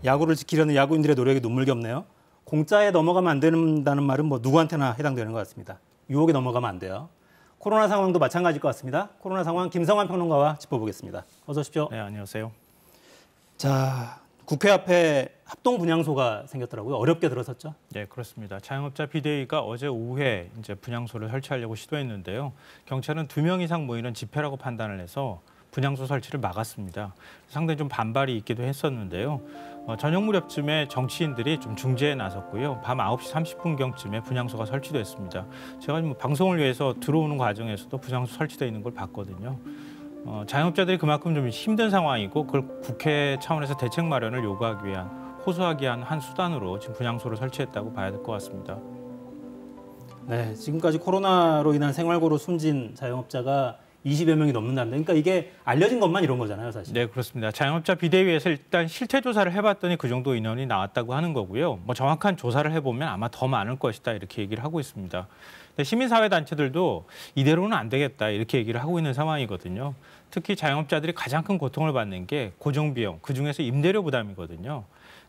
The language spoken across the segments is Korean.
야구를 지키려는 야구인들의 노력이 눈물겹네요. 공짜에 넘어가면 안 된다는 말은 뭐 누구한테나 해당되는 것 같습니다. 유혹에 넘어가면 안 돼요. 코로나 상황도 마찬가지일 것 같습니다. 코로나 상황 김성환 평론가와 짚어보겠습니다. 어서 오십시오. 네, 안녕하세요. 자, 국회 앞에 합동 분향소가 생겼더라고요. 어렵게 들어섰죠? 네, 그렇습니다. 자영업자 비대위가 어제 오후에 이제 분향소를 설치하려고 시도했는데요. 경찰은 2명 이상 모이는 집회라고 판단을 해서 분향소 설치를 막았습니다. 상당히 좀 반발이 있기도 했었는데요. 저녁 무렵쯤에 정치인들이 좀 중재에 나섰고요. 밤 9시 30분경쯤에 분향소가 설치됐습니다. 제가 뭐 방송을 위해서 들어오는 과정에서도 분향소 설치되어 있는 걸 봤거든요. 자영업자들이 그만큼 좀 힘든 상황이고 그걸 국회 차원에서 대책 마련을 요구하기 위한 호소하기 위한 한 수단으로 지금 분향소를 설치했다고 봐야 될 것 같습니다. 네, 지금까지 코로나로 인한 생활고로 숨진 자영업자가 20여 명이 넘는다는데, 그러니까 이게 알려진 것만 이런 거잖아요, 사실. 네, 그렇습니다. 자영업자 비대위에서 일단 실태 조사를 해봤더니 그 정도 인원이 나왔다고 하는 거고요. 뭐 정확한 조사를 해보면 아마 더 많을 것이다 이렇게 얘기를 하고 있습니다. 근데 시민사회단체들도 이대로는 안 되겠다 이렇게 얘기를 하고 있는 상황이거든요. 특히 자영업자들이 가장 큰 고통을 받는 게 고정비용, 그중에서 임대료 부담이거든요.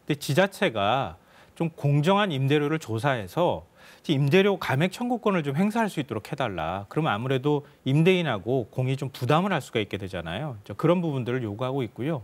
근데 지자체가 좀 공정한 임대료를 조사해서 임대료 감액 청구권을 좀 행사할 수 있도록 해달라. 그러면 아무래도 임대인하고 공이 좀 부담을 할 수가 있게 되잖아요. 그런 부분들을 요구하고 있고요.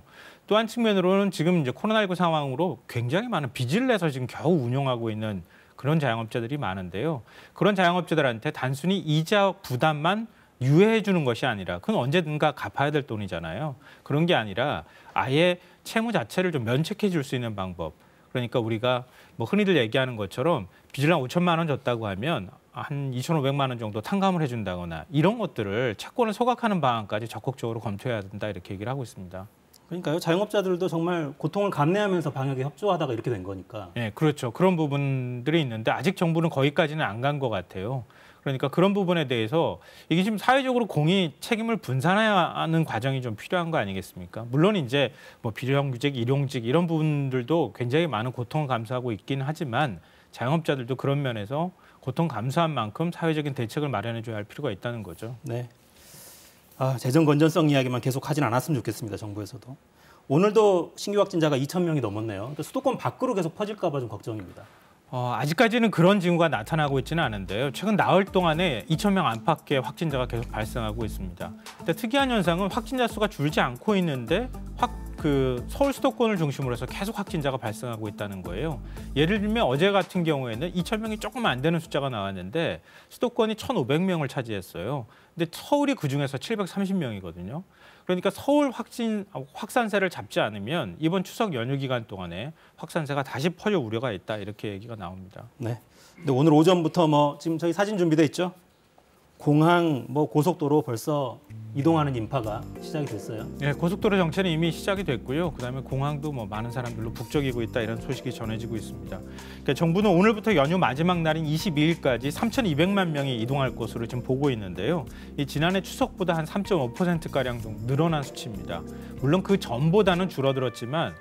또 한 측면으로는 지금 이제 코로나19 상황으로 굉장히 많은 빚을 내서 지금 겨우 운영하고 있는 그런 자영업자들이 많은데요. 그런 자영업자들한테 단순히 이자 부담만 유예해 주는 것이 아니라 그건 언제든가 갚아야 될 돈이잖아요. 그런 게 아니라 아예 채무 자체를 좀 면책해 줄 수 있는 방법. 그러니까 우리가 뭐 흔히들 얘기하는 것처럼 빚을 한 5천만 원 줬다고 하면 한 2,500만 원 정도 탕감을 해준다거나 이런 것들을 채권을 소각하는 방안까지 적극적으로 검토해야 된다 이렇게 얘기를 하고 있습니다. 그러니까요. 자영업자들도 정말 고통을 감내하면서 방역에 협조하다가 이렇게 된 거니까. 네, 그렇죠. 그런 부분들이 있는데 아직 정부는 거기까지는 안 간 것 같아요. 그러니까 그런 부분에 대해서 이게 지금 사회적으로 공이 책임을 분산해야 하는 과정이 좀 필요한 거 아니겠습니까? 물론 이제 뭐 비정규직, 일용직 이런 부분들도 굉장히 많은 고통을 감수하고 있긴 하지만 자영업자들도 그런 면에서 고통 감수한 만큼 사회적인 대책을 마련해 줘야 할 필요가 있다는 거죠. 네. 재정 건전성 이야기만 계속 하진 않았으면 좋겠습니다. 정부에서도. 오늘도 신규 확진자가 2,000명이 넘었네요. 수도권 밖으로 계속 퍼질까 봐 좀 걱정입니다. 아직까지는 그런 징후가 나타나고 있지는 않은데요. 최근 나흘 동안에 2,000명 안팎의 확진자가 계속 발생하고 있습니다. 근데 특이한 현상은 확진자 수가 줄지 않고 있는데 서울 수도권을 중심으로 해서 계속 확진자가 발생하고 있다는 거예요. 예를 들면 어제 같은 경우에는 2,000명이 조금 안 되는 숫자가 나왔는데 수도권이 1,500명을 차지했어요. 근데 서울이 그중에서 730명이거든요. 그러니까 서울 확산세를 잡지 않으면 이번 추석 연휴 기간 동안에 확산세가 다시 퍼질 우려가 있다 이렇게 얘기가 나옵니다. 네. 근데 오늘 오전부터 지금 저희 사진 준비돼 있죠? 공항, 고속도로 벌써 이동하는 인파가 시작이 됐어요. 네, 고속도로 정체는 이미 시작이 됐고요. 그다음에 공항도 많은 사람들로 북적이고 있다 이런 소식이 전해지고 있습니다. 그러니까 정부는 오늘부터 연휴 마지막 날인 22일까지 3,200만 명이 이동할 것으로 지금 보고 있는데요. 이 지난해 추석보다 한 3.5%가량 좀 늘어난 수치입니다. 물론 그 전보다는 줄어들었지만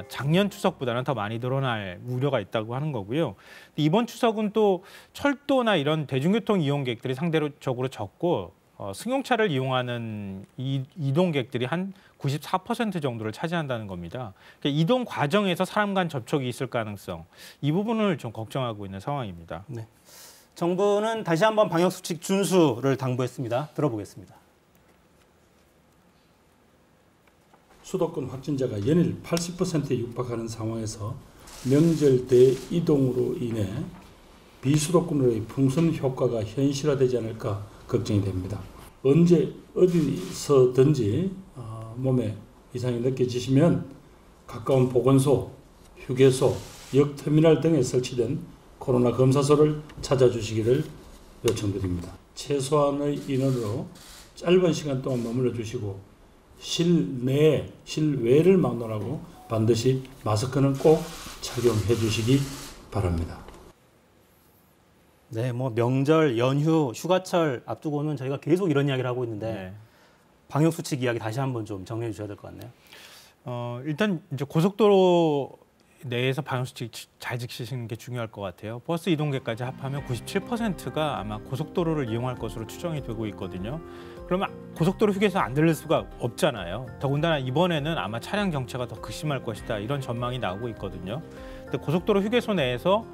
작년 추석보다는 더 많이 늘어날 우려가 있다고 하는 거고요. 이번 추석은 또 철도나 이런 대중교통 이용객들이 상대적으로 적고 승용차를 이용하는 이동객들이 한 94% 정도를 차지한다는 겁니다. 그러니까 이동 과정에서 사람 간 접촉이 있을 가능성, 이 부분을 좀 걱정하고 있는 상황입니다. 네. 정부는 다시 한번 방역수칙 준수를 당부했습니다. 들어보겠습니다. 수도권 확진자가 연일 80%에 육박하는 상황에서 명절 때 이동으로 인해 비수도권으로의 풍선 효과가 현실화되지 않을까 걱정이 됩니다. 언제 어디서든지 몸에 이상이 느껴지시면 가까운 보건소, 휴게소, 역터미널 등에 설치된 코로나 검사소를 찾아주시기를 요청드립니다. 최소한의 인원으로 짧은 시간 동안 머물러 주시고 실내, 실외를 막론하고 반드시 마스크는 꼭 착용해 주시기 바랍니다. 네, 명절, 연휴, 휴가철 앞두고는 저희가 계속 이런 이야기를 하고 있는데 네. 방역수칙 이야기 다시 한번 좀 정리해 주셔야 될 것 같네요. 일단 이제 고속도로에 내에서 방역수칙 잘 지키시는 게 중요할 것 같아요. 버스 이동객까지 합하면 97%가 아마 고속도로를 이용할 것으로 추정이 되고 있거든요. 그러면 고속도로 휴게소 안 들릴 수가 없잖아요. 더군다나 이번에는 아마 차량 정체가 더 극심할 것이다 이런 전망이 나오고 있거든요. 근데 고속도로 휴게소 내에서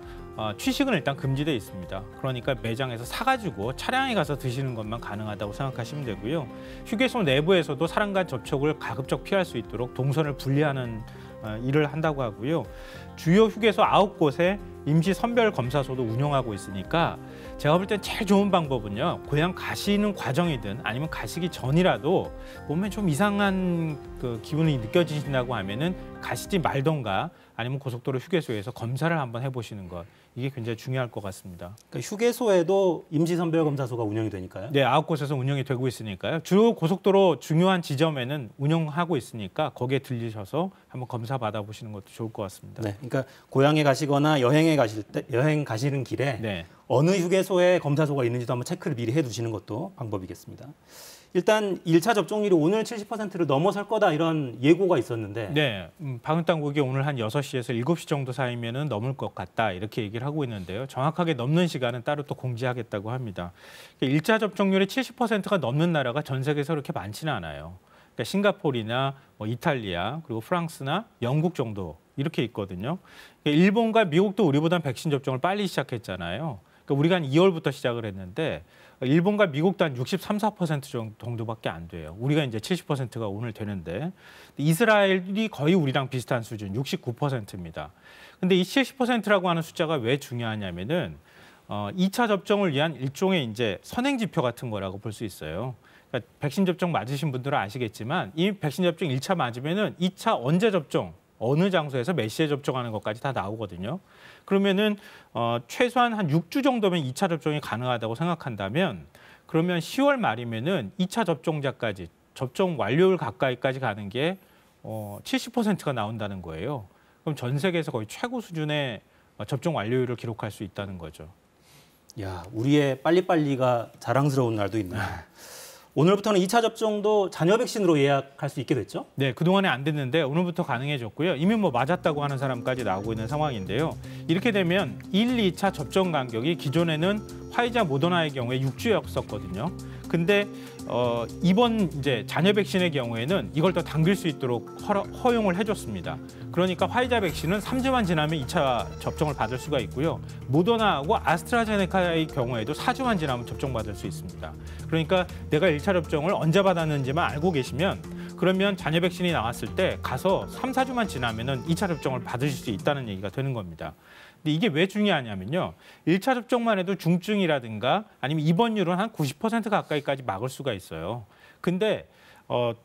취식은 일단 금지돼 있습니다. 그러니까 매장에서 사가지고 차량에 가서 드시는 것만 가능하다고 생각하시면 되고요. 휴게소 내부에서도 사람 간 접촉을 가급적 피할 수 있도록 동선을 분리하는 일을 한다고 하고요. 주요 휴게소 9곳에 임시 선별 검사소도 운영하고 있으니까 제가 볼 땐 제일 좋은 방법은요. 고향 가시는 과정이든 아니면 가시기 전이라도 몸에 좀 이상한 그 기분이 느껴지신다고 하면은 가시지 말던가 아니면 고속도로 휴게소에서 검사를 한번 해보시는 것. 이게 굉장히 중요할 것 같습니다. 그러니까 휴게소에도 임시선별검사소가 운영이 되니까요? 네, 9곳에서 운영이 되고 있으니까요. 주로 고속도로 중요한 지점에는 운영하고 있으니까 거기에 들리셔서 한번 검사 받아보시는 것도 좋을 것 같습니다. 네, 그러니까 고향에 가시거나 여행 가시는 길에 네. 어느 휴게소에 검사소가 있는지도 한번 체크를 미리 해두시는 것도 방법이겠습니다. 일단 1차 접종률이 오늘 70%를 넘어설 거다 이런 예고가 있었는데 네, 방역당국이 오늘 한 6시에서 7시 정도 사이면은 넘을 것 같다 이렇게 얘기를 하고 있는데요. 정확하게 넘는 시간은 따로 또 공지하겠다고 합니다. 1차 접종률이 70%가 넘는 나라가 전 세계에서 그렇게 많지는 않아요. 그러니까 싱가포르나 이탈리아 그리고 프랑스나 영국 정도 이렇게 있거든요. 일본과 미국도 우리보다 백신 접종을 빨리 시작했잖아요. 그러니까 우리가 한 2월부터 시작을 했는데 일본과 미국도 한 63, 4% 정도밖에 안 돼요. 우리가 이제 70%가 오늘 되는데 이스라엘이 거의 우리랑 비슷한 수준 69%입니다. 근데 이 70%라고 하는 숫자가 왜 중요하냐면은 2차 접종을 위한 일종의 이제 선행 지표 같은 거라고 볼 수 있어요. 그러니까 백신 접종 맞으신 분들은 아시겠지만 이 백신 접종 1차 맞으면은 2차 언제 접종 어느 장소에서 몇 시에 접종하는 것까지 다 나오거든요. 그러면은 최소한 한 6주 정도면 2차 접종이 가능하다고 생각한다면 그러면 10월 말이면은 2차 접종자까지 접종 완료율 가까이까지 가는 게 70%가 나온다는 거예요. 그럼 전 세계에서 거의 최고 수준의 접종 완료율을 기록할 수 있다는 거죠. 야, 우리의 빨리빨리가 자랑스러운 날도 있네요. 오늘부터는 2차 접종도 자녀 백신으로 예약할 수 있게 됐죠? 네, 그동안에 안 됐는데 오늘부터 가능해졌고요. 이미 뭐 맞았다고 하는 사람까지 나오고 있는 상황인데요. 이렇게 되면 1, 2차 접종 간격이 기존에는 화이자, 모더나의 경우에 6주였었거든요. 근데 이번 이제 자녀 백신의 경우에는 이걸 더 당길 수 있도록 허용을 해줬습니다. 그러니까 화이자 백신은 3주만 지나면 2차 접종을 받을 수가 있고요. 모더나하고 아스트라제네카의 경우에도 4주만 지나면 접종받을 수 있습니다. 그러니까 내가 1차 접종을 언제 받았는지만 알고 계시면 그러면 자녀 백신이 나왔을 때 가서 3, 4주만 지나면은 2차 접종을 받으실 수 있다는 얘기가 되는 겁니다. 근데 이게 왜 중요하냐면요. 1차 접종만 해도 중증이라든가 아니면 입원율은 한 90% 가까이까지 막을 수가 있어요. 근데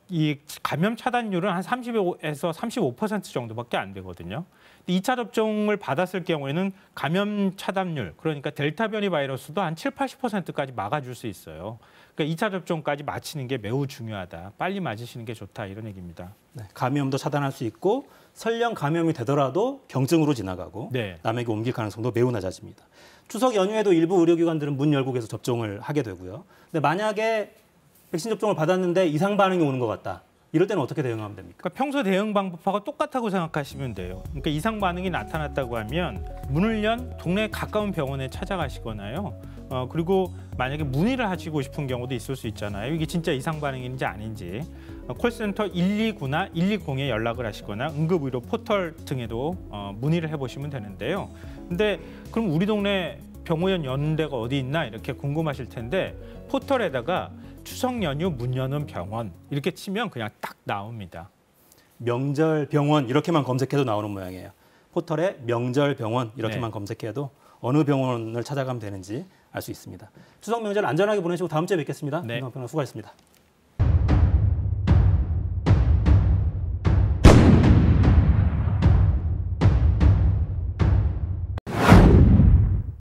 이 감염 차단율은 한 30에서 35% 정도밖에 안 되거든요. 2차 접종을 받았을 경우에는 감염 차단율, 그러니까 델타 변이 바이러스도 한 7, 80%까지 막아줄 수 있어요. 그러니까 2차 접종까지 마치는 게 매우 중요하다. 빨리 맞으시는 게 좋다 이런 얘기입니다. 네, 감염도 차단할 수 있고 설령 감염이 되더라도 경증으로 지나가고 네. 남에게 옮길 가능성도 매우 낮아집니다. 추석 연휴에도 일부 의료기관들은 문 열고 계속 접종을 하게 되고요. 근데 만약에 백신 접종을 받았는데 이상 반응이 오는 것 같다. 이럴 때는 어떻게 대응하면 됩니까? 그러니까 평소 대응 방법하고 똑같다고 생각하시면 돼요. 그러니까 이상 반응이 나타났다고 하면 문을 연 동네 가까운 병원에 찾아가시거나요. 그리고 만약에 문의를 하시고 싶은 경우도 있을 수 있잖아요. 이게 진짜 이상 반응인지 아닌지 콜센터 129나 120에 연락을 하시거나 응급의료 포털 등에도 문의를 해보시면 되는데요. 근데 그럼 우리 동네 병원 여는 데가 어디 있나 이렇게 궁금하실 텐데 포털에다가 추석 연휴 문 여는 병원 이렇게 치면 그냥 딱 나옵니다. 명절 병원 이렇게만 검색해도 나오는 모양이에요. 포털에 명절 병원 이렇게만 네. 검색해도 어느 병원을 찾아가면 되는지 알 수 있습니다. 추석 명절 안전하게 보내시고 다음 주에 뵙겠습니다. 네. 김성평 수고하셨습니다.